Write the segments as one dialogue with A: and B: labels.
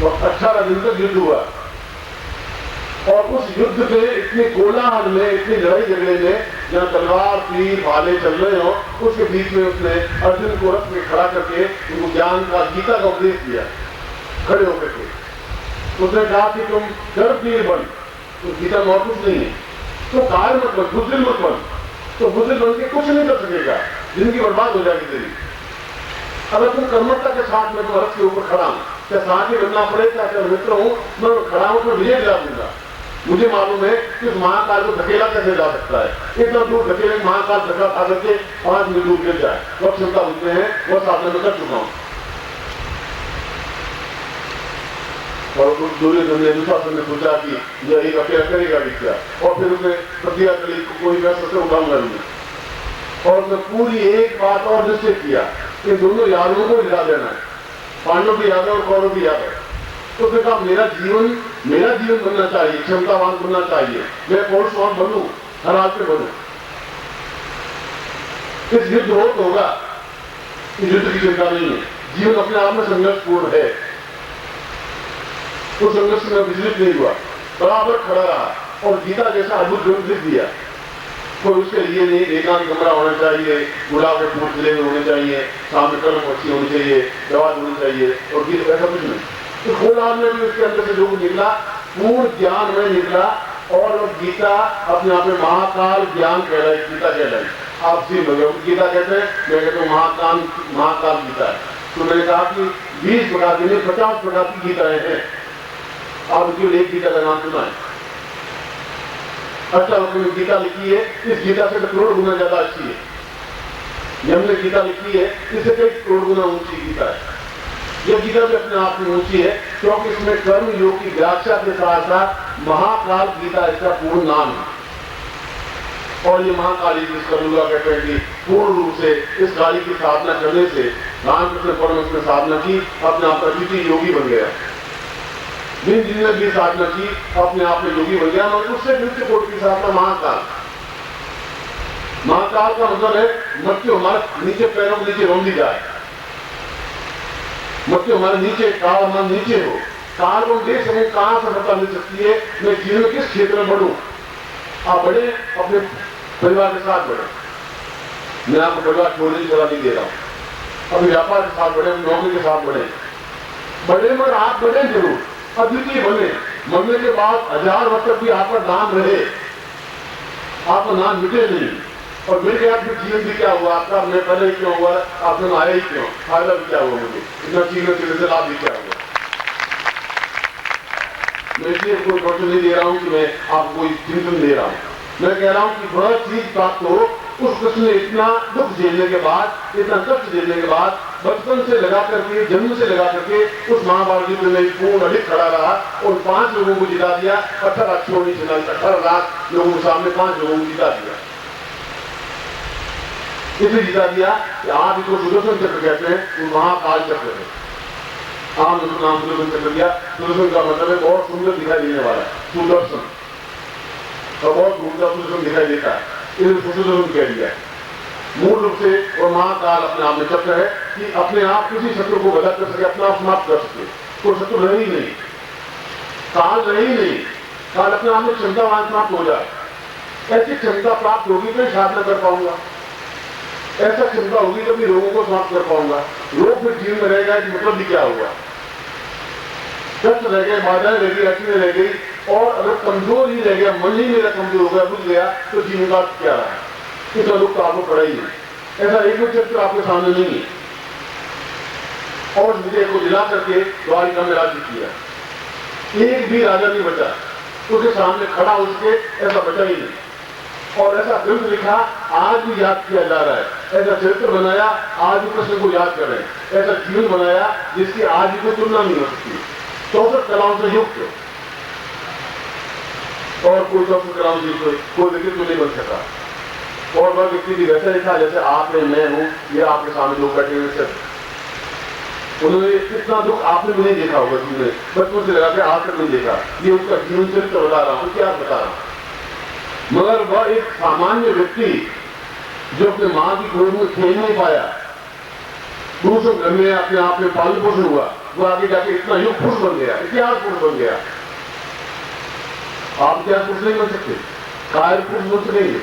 A: तो 18 दिन तक युद्ध हुआ और उस युद्ध में इतने कोलाहल में, इतनी लड़ाई झगड़े में, जहां तलवार तीर भाले चल रहे हो, उसके बीच में उसने अर्जुन को रथ में खड़ा करके उनको ज्ञान का, गीता का उपदेश दिया खड़े होकर के। उसने कहा कि तुम कर्मवीर बन, तो गीता में और कुछ नहीं है, तो कार मत बन, बुद्धिल मत बन, तो बुद्धिल बन के कुछ नहीं कर सकेगा, जिंदगी बर्बाद हो जाएगी तेरी। अगर तुम कर्मठता के साथ में रथ के ऊपर खड़ा हूं, क्या साथ ही बनना पड़े, क्या मित्र हूं, मैं खड़ा हूं तो विजय दिला दूंगा। मुझे मालूम है कि उस महाकाल को धकेला कैसे जा सकता है, इतना दूर धकेले महाकाल धक्का खा करके 5 मील दूर गिर जाए, वह क्षमता उतने हैं, वह साधना में कर चुका हूं। और दुर्योधन ने, दुशासन ने सोचा कि यह एक अकेला करेगा भी क्या, और फिर उसने प्रतिज्ञा करी कोई मैं सबसे उठाऊंगा नहीं। और उसने पूरी एक बात और निश्चय किया कि दोनों यादवों को हिला देना है, पांडव भी यादव और कौरव भी यादव। तो उसने कहा मेरा जीवन बनना चाहिए, क्षमतावान बनना चाहिए, मैं पौरुषवान बनूं, हर हाल पे बनूं। इस युद्ध होगा, इस युद्ध की चिंता नहीं है, जीवन अपने आप में संघर्षपूर्ण है। उस संघर्ष में विचलित नहीं हुआ, बराबर खड़ा रहा और गीता जैसा अद्भुत ग्रंथ लिख दिया। कोई उसके लिए नहीं एकांत कमरा होना चाहिए, गुलाब के फूल खिले हुए होने चाहिए, सामने कलम अच्छी होनी चाहिए, दवा होनी चाहिए, और गीता ऐसा कुछ नहीं। तो खोलान में भी उसके अंदर से जो निकला पूर्ण ज्ञान में निकला, और गीता अपने आप में महाकाल ज्ञान कहलाई, गीता कहलाई। आप सी भगवत गीता कहते हैं, मैं कहता हूँ महाकाल गीता है। तो मैंने कहा कि 20 प्रकार की 50 प्रकार की गीताएं हैं, आप केवल एक गीता का नाम सुना है। अष्टावक्र में गीता लिखी है, इस गीता से करोड़ गुना ज्यादा अच्छी है। हमने गीता लिखी है, इससे कई करोड़ गुना ऊंची गीता है। यह गीता भी अपने आप में ऊंची है, क्योंकि इसमें कर्म योग की व्याख्या के साथ साथ महाकाल गीता इसका पूर्ण नाम है। और ये महाकाली जिस कलयुगा कहते हैं कि पूर्ण रूप से इस काली की साधना करने से रामकृष्ण परमहंस ने साधना की, अपने आप का योगी बन गया। जिन्होंने भी साधना की अपने आप में योगी बन गया, और उससे नित्य कोटि की साधना महाकाल का मतलब है मृत्यु हमारे नीचे, पैरों के नीचे रोंदी जाए, मृत्यु हमारे नीचे, काल हमारे नीचे हो। काल को देख सकें कहां सफलता मिल सकती है, मैं जीवन में किस क्षेत्र में बढ़ूं। आप बढ़े, अपने परिवार के साथ बढ़े, मैं आपको परिवार छोड़ने की सलाह नहीं दे रहा हूं। अपने व्यापार के साथ बढ़े, नौकरी के साथ बढ़े, मगर आप बढ़े जरूर, अद्वितीय बने। मरने के बाद 1000 वर्ष तक भी आपका नाम रहे, आपका नाम मिटे नहीं। और मिल गया फिर जीवन भी क्या हुआ आपका, मैं पहले ही क्यों हुआ, आपने आया ही क्यों, फायदा भी क्या हुआ, मुझे इतना जीवन के लाभ भी क्या हुआ। मैं इसलिए कोई प्रश्न नहीं दे रहा हूं कि मैं आपको कोई चिंतन दे रहा हूं। मैं कह रहा हूं कि बड़ा चीज प्राप्त हो। उस कृष्ण ने इतना दुख झेलने के बाद, इतना कष्ट झेलने के बाद, बचपन से लगा करके, जन्म से लगा करके उस महाभारत युद्ध में पूर्ण अडिग खड़ा रहा और 5 लोगों को जिता दिया। 18 लाख लोगों के सामने 5 लोगों को जिता दिया। इसलिए जिता दिया कि आज इसको सुदर्शन चक्र कहते हैं, वो महाकाल चक्र है। आम नाम सुदर्शन चक्र दिया। सुदर्शन का मतलब है बहुत सुंदर दिखाई देने वाला, सुदर्शन, और बहुत घूमता सुदर्शन दिखाई देता है, इसे सुदर्शन कह दिया। मूल रूप से और महाकाल अपने आप में चक्र है कि अपने आप किसी शत्रु को गदा कर सके, अपना आप समाप्त कर सके। कोई शत्रु रहे ही नहीं, काल रहे ही नहीं, काल अपने आप में क्षमतावान समाप्त हो जाए। ऐसी क्षमता प्राप्त होगी तो साधना कर पाऊंगा, ऐसा क्षमता होगी तभी रोगों को समाप्त कर पाऊंगा। रोग फिर जीवन में रहेगा, मतलब भी क्या हुआ, कष्ट रह गए, बाधाएं रह गई, अड़चनें रह गई, और अगर कमजोर ही रह गया, मन ही मेरा कमजोर हो गया, बुझ गया, तो जीवन का क्या रहा, इतना दुख तो आपको पड़ा ही नहीं। ऐसा एक भी चरित्र आपके सामने नहीं है। और विजय को दिला करके द्वारिका में राज्य किया, एक भी राजा नहीं बचा, उसके सामने खड़ा उसके ऐसा बचा ही नहीं। और ऐसा ग्रंथ लिखा, आज भी याद किया जा रहा है। ऐसा चरित्र बनाया, आज भी कृष्ण को याद कर रहे हैं। ऐसा जीवन बनाया जिसकी आज भी कोई तुलना नहीं हो सकती। 64 कलाओं से युक्त, और कोई 64 कलाओं से कोई व्यक्तित्व नहीं बन सका। और वह व्यक्ति भी वैसा ही था जैसे आप हैं, मैं हूं, ये आपके सामने लोग बैठे हुए सब। उन्होंने इतना दुख आपने भी नहीं देखा होगा जीवन में, बचपन से लगा के आज तक नहीं देखा। ये उसका जीवन चरित्र बता रहा हूं, क्या बता रहा हूं। मगर वह एक सामान्य व्यक्ति जो अपने मां की गोद में खेल नहीं पाया, दूसरे घर में अपने आप में पालन पोषण हुआ, वो आगे जाके इतना युग पुरुष बन गया, इतिहास पुरुष बन गया। आप इतिहास पुरुष नहीं बन सकते, कायर पुरुष बन सकेंगे,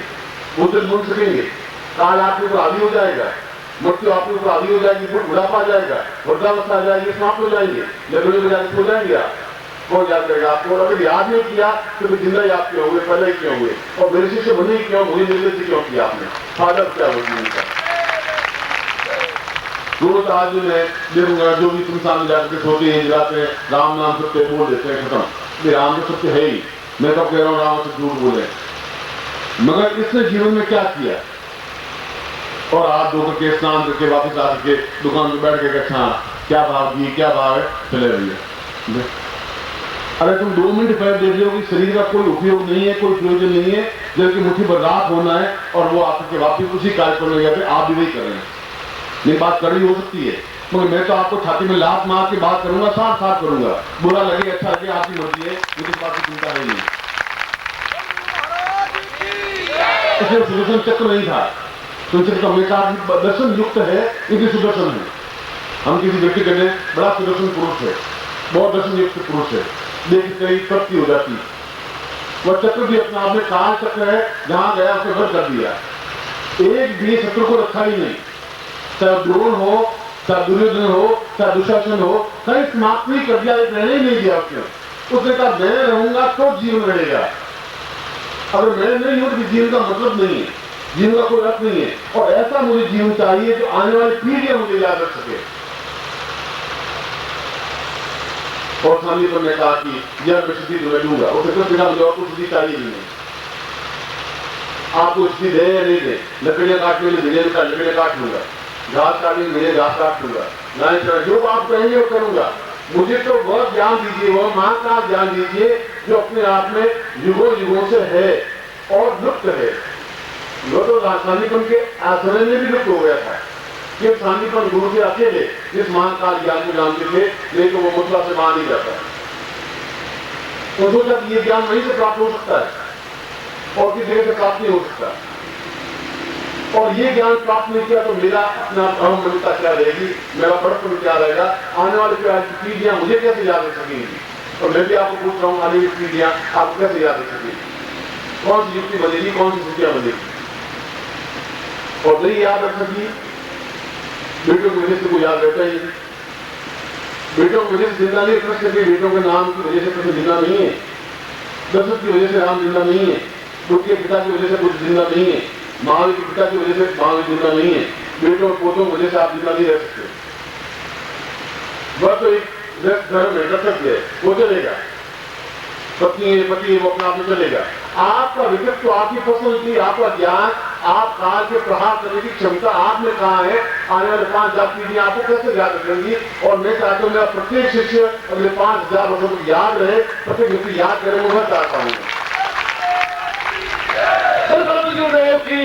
A: बुद्ध बन सकेंगे। काल आपके ऊपर आदि हो जाएगा, मृत्यु आपके ऊपर आदि हो जाएगी, बुढ़ापा आ जाएगा, वृद्धावस्था आ जाएगी, समाप्त हो जाएंगे, लगने में जाके सो जाएंगे आप। कौन याद करेगा आपको? और अगर याद नहीं किया तो फिर जिंदा याद क्यों हुए, पहले ही क्यों हुए, और मेरे शिष्य बने ही क्यों, मुझे निर्देश से क्यों किया आपने? फादर क्या होगी उनका? रोज आज मैं जो भी तुम सामने जाकर के सोते हैं, जलाते हैं, राम नाम सत्य बोल देते हैं, खत्म। ये राम तो सत्य है ही, मैं तो कह रहा हूँ राम से झूठ बोले, मगर इसने जीवन में क्या किया? और आप धो करके स्नान करके वापस आ करके दुकान पे बैठ के अच्छा क्या भाव की, क्या भाव है, चले भैया। अरे तुम 2 मिनट पहले देख रहे हो कि शरीर का कोई उपयोग नहीं है, कोई प्रयोजन नहीं है, जबकि मुट्ठी पर रात होना है और वो आपके वापिस उसी कार्यक्रम में जाते आप भी वही कर रहे हैं। ये बात कड़ी हो सकती है, मगर मैं तो आपको छाती में लात मार के बात करूंगा, साफ साफ करूंगा। बुरा लगे अच्छा लगे आपकी मर्जी है, मुझे इस बात की चिंता है नहीं। इसलिए सुदर्शन चक्र नहीं था, सुदर्शन हमेशा दर्शन युक्त है, इनकी सुदर्शन है। हम किसी व्यक्ति कहते हैं बड़ा सुदर्शन पुरुष है, बहुत दर्शन युक्त पुरुष है, देखते ही तृप्ति हो जाती। वह चक्र भी अपना आप में काल चक्र है, जहां गया उसे भर कर दिया, एक भी शत्रु को रखा ही नहीं। चाहे द्रोण हो, चाहे दुर्योधन हो, चाहे दुशासन हो, कहीं समाप्त नहीं कर दिया, एक रहने ही नहीं दिया उसने कहा मैं रहूंगा तो जीवन रहेगा, अगर मैं नहीं हूं तो जीवन का मतलब नहीं है, जीवन का कोई अर्थ नहीं है। और ऐसा मुझे जीवन चाहिए जो आने वाली पीढ़ियां मुझे याद रख सके। और स्वामी पर ने कहा कि यह मैं सिद्धि तुम्हें दूंगा, उसे कुछ बिना मुझे और कुछ सिद्धि चाहिए नहीं, आपको सिद्धि दे या नहीं दे, लकड़ियां काटने में मिले का लकड़ियां काट लूंगा, घास काटने में मिले घास काट लूंगा, जो आप कहेंगे वो करूंगा। मुझे तो वह ज्ञान दीजिए, वह महाकाल ज्ञान दीजिए जो अपने आप में युगों युगों से है और लुप्त है। वो तो राजस्थानीपन के आश्रय में भी लुप्त हो गया था कि राजस्थानीपन गुरु के अकेले जिस महाकाल ज्ञान को जानते थे, नहीं तो वो मुद्रा से मान नहीं जाता। तो सोचा कि ये ज्ञान वहीं से प्राप्त हो सकता है और किसी जगह से प्राप्त नहीं हो सकता, और ये ज्ञान प्राप्त नहीं किया तो मेरा अपना अहमता क्या रहेगी, मेरा बड़पन क्या रहेगा, आने वाली पीढ़ियां मुझे कैसे याद रख सकेंगी। और मैं भी आपको पूछ रहा हूँ, आने वाली पीढ़ियां आपको कैसे याद रख सकेंगी, कौन सी युक्ति बनेगी, कौन सी स्थितियां बनेगी। और नहीं याद रख सकी, बेटों की वजह से कोई याद रहता ही नहीं, बेटों की वजह से जिंदा नहीं रख सके, बेटों के नाम की वजह से कुछ जिंदा नहीं है, दशरथ की वजह से राम जिंदा नहीं है, बुद्ध के पिता की वजह से कुछ जिंदा नहीं है, महावीर के पिता की वजह से महावीर जिंदा नहीं है, बेटों और पोतों की वजह से आप जिंदा नहीं रह सकते। वह तो एक धर्म है, दशरथ है, वो चलेगा, पत्नी है, पति है, वो अपना आप में चलेगा। आपका व्यक्तित्व, आपकी पर्सनैलिटी, आपका ज्ञान, आप काल के प्रहार करने की क्षमता आप में कहाँ है, आने वाले 5000 पीढ़ियां आपको कैसे याद रखेंगी। और मैं चाहता हूँ मेरा प्रत्येक शिष्य अगले 5000 वर्षों को याद रहे, प्रत्येक व्यक्ति याद करे, मैं चाहता हूँ। गुरुदेव की,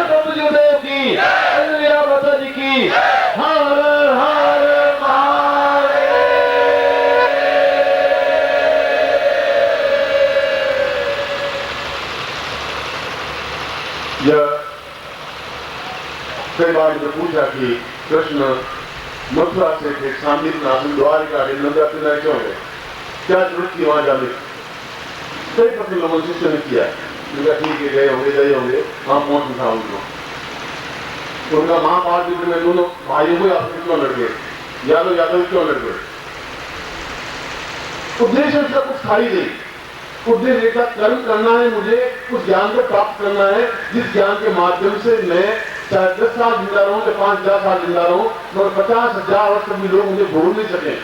A: गुरुदेव की, माता जी की, हर हर महादेव। यह कई बार मुझे पूछा कि कृष्ण मथुरा से थे, शांतिनाथन द्वारिका नंदा किनारे क्यों गए, क्या जरूरत थी वहां जाने की। कई प्रश्न लोगों ने शिष्य ने किया, ठीक है गए होंगे, वहां पहुंच उठा उनको। उनका महाभारत युद्ध में दोनों भाइयों को आपस में क्यों लड़ गए, यादव क्यों लड़ गए। उद्देश्य उसका कुछ था ही नहीं, उद्देश्य का कर्म करना है, मुझे उस ज्ञान को प्राप्त करना है जिस ज्ञान के माध्यम से मैं चाहे 10 साल जिंदा रहूं, चाहे 5,000 साल जिंदा रहूं, मगर 50,000 वर्ष तक भी लोग मुझे भूल नहीं सके।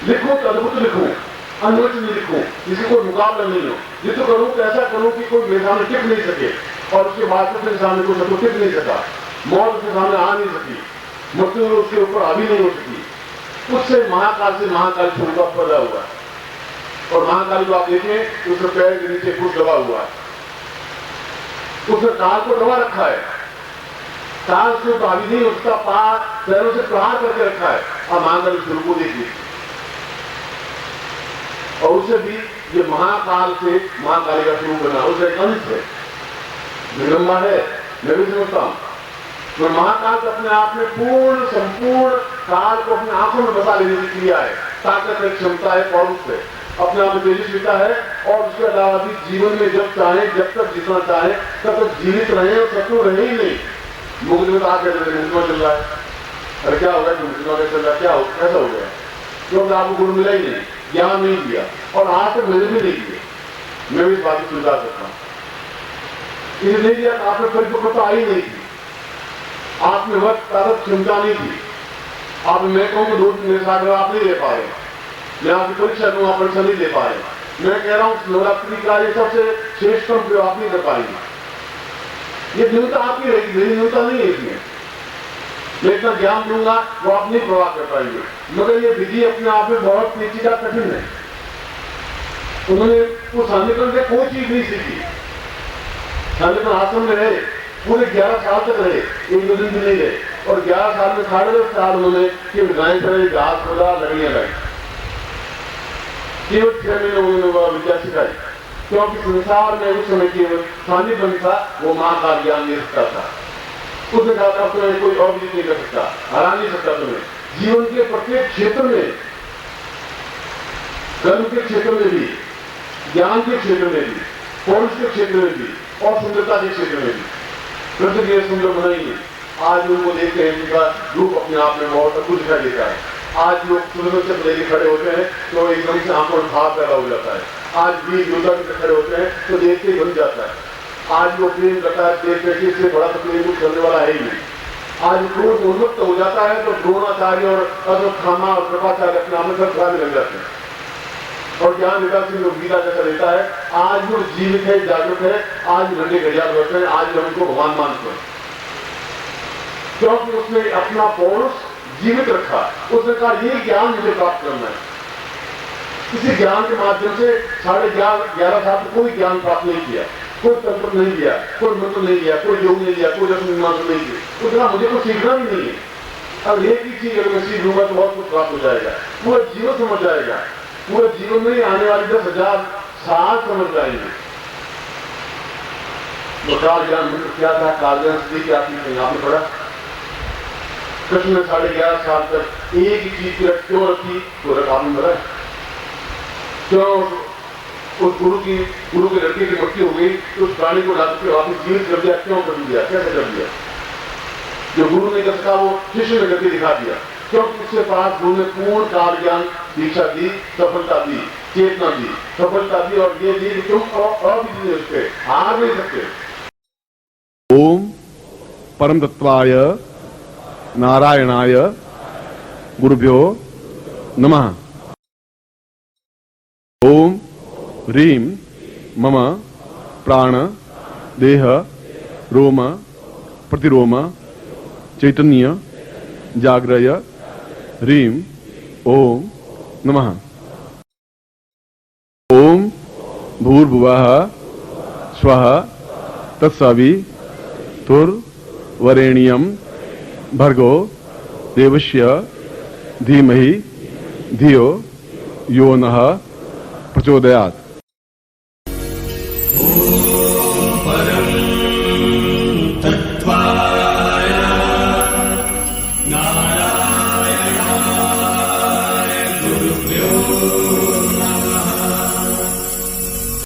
A: लिखूं तो अद्भुत लिखूं, अनवच नहीं लिखूं, किसी को मुकाबला नहीं हो, जिसको करूं तो ऐसा करूं कि कोई मेरे सामने टिक नहीं सके, और उसके बाद उसके सामने कोई शत्रु टिक नहीं सका, मौत उसके सामने आ नहीं सकी, मृत्यु उसके ऊपर हावी नहीं हो सकी। उससे महाकाल से महाकाल स्वरूप का पैदा हुआ, और महाकाल को आप देखें उसके पैर के नीचे कुछ दबा हुआ है, उसने काल को दबा रखा है, काल से तो हावी नहीं, उसका पैरों से प्रहार करके रखा है। और महाकाल स्वरूप को देखिए, और उसे भी ये महाकाल से महाकाली का स्वरूप बना, उसका एक अंश है, विलंबा है, मैं भी समझता हूं, तो महाकाल तो अपने आप में पूर्ण संपूर्ण काल को अपने आंखों में बसा लेने की क्रिया है, ताकत है, क्षमता है, पौरुष है, अपने आप में तेजस्विता है। और उसके अलावा भी जीवन में जब चाहे, जब तक जीतना चाहे तब तक जीवित रहे और शत्रु रहे ही नहीं। मुगल में तो आगे मुकदमा चल रहा है, अरे क्या हो गया, मुकदमा चल रहा है, क्या हो, कैसा हो गया? क्योंकि आपको गुण मिला ही नहीं, ज्ञान नहीं दिया, और आज तक मुझे भी नहीं दिया। मैं भी इस बात को स्वीकार करता हूं, इसे नहीं दिया, आपने परिपक्वता आई नहीं थी, आप में वक्त ताकत क्षमता नहीं थी। आप मैं कहूँ कि 2-3 साल आप नहीं ले पा रहे, मैं आपकी परीक्षा दूँ, आप परीक्षा नहीं दे पा रहे। मैं कह रहा हूँ नवरात्रि का ये सबसे श्रेष्ठ कर्म आप नहीं कर पाएंगे। ये न्यूनता आपकी रहेगी, मेरी न्यूनता नहीं है इसमें। मैं इतना ज्ञान दूंगा वो आप नहीं प्रवाह कर पाएंगे, मगर ये विधि अपने आप में बहुत पेचीदा कठिन है। उन्होंने उस सानिकल से कोई चीज नहीं सीखी। सानिकल आश्रम में रहे, पूरे 11 साल तक रहे, 1-2 दिन भी नहीं रहे, और 11 साल में 10.5 साल उन्होंने केवल गाय चढ़ाई, घास खोला, लकड़ियां लाई, केवल 6 महीने उन्होंने वह विद्या सिखाई। क्योंकि संसार में उस समय केवल सानिकल था, वो मां का ज्ञान दे सकता था। उसने कहा था तुम्हें कोई और भी नहीं कर सकता, हरा नहीं सकता तुम्हें। जीवन के प्रत्येक क्षेत्र में, कर्म के क्षेत्र में भी, ज्ञान के क्षेत्र में भी, पौरुष के क्षेत्र में भी, और सुंदरता के क्षेत्र में भी पृथ्वी सुंदर बनाएंगे। आज उनको देखते हैं, उनका रूप अपने आप में बहुत अद्भुत दिखाई देता है। आज लोग सुंदर से लेके खड़े होते हैं तो एकदम से आंखों में भाव पैदा हो जाता है। आज भी योद्धा के खड़े होते हैं तो देखते ही बन जाता है। आज वो प्रेम करता है, देख करके इससे बड़ा तो प्रेम कुछ करने वाला है ही नहीं। आज क्रोध उन्मुक्त हो जाता है तो द्रोणाचार्य और अश्वत्थामा और कृपाचार्य अपने आप में सब खाने लग जाते हैं, और ज्ञान विकास सिंह गीता जैसा लेता है। आज वो जीवित है, जागृत है, आज लंडे घड़ियाल बैठे हैं, आज हम उनको भगवान मानते हैं, क्योंकि उसने अपना पौरुष जीवित रखा। उसने कहा ये ज्ञान मुझे प्राप्त करना है। इसी ज्ञान के माध्यम से 11.5 साल तक कोई ज्ञान प्राप्त नहीं किया, कोई तंत्र नहीं लिया, कोई मंत्र नहीं लिया, कोई योग नहीं लिया, कोई रस्म मीमांसा नहीं की। उसका मुझे कुछ सीखना भी नहीं है। अब एक ही चीज अगर मैं सीख लूंगा तो बहुत कुछ प्राप्त हो जाएगा, पूरा जीवन समझ जाएगा, पूरे जीवन में आने वाले 10,000 साल समझ जाएंगे। तो काल ज्ञान मंत्र क्या था, काल ज्ञान स्थिति क्या थी, आपने पढ़ा। कृष्ण ने 11.5 साल तक एक ही चीज की क्यों रखी, तो रखा आपने पढ़ा। क्यों उस गुरु के लड़के की मृत्यु हो गई तो उस प्राणी को लाकर के आपने जीवित कर दिया, क्यों कर दिया, कैसे कर दिया? जो गुरु ने कर सका वो शिष्य ने करके दिखा दिया, क्योंकि उसके पास गुरु ने पूर्ण काल ज्ञान दीक्षा दी, सफलता दी, चेतना दी, सफलता दी, और ये दी तुम अविधि उस पे हार नहीं सकते।
B: ओम परम तत्वाय नारायणाय गुरुभ्यो नमः। ओम ह्रीं मम प्राण देह रोम प्रतिरोम चैतन्य जाग्रय ह्रीं ओम नमः। ओम भूर्भुवः स्वः तत्सवितुर्वरेण्यं भर्गो देवस्य धीमहि धियो यो नः प्रचोदयात्।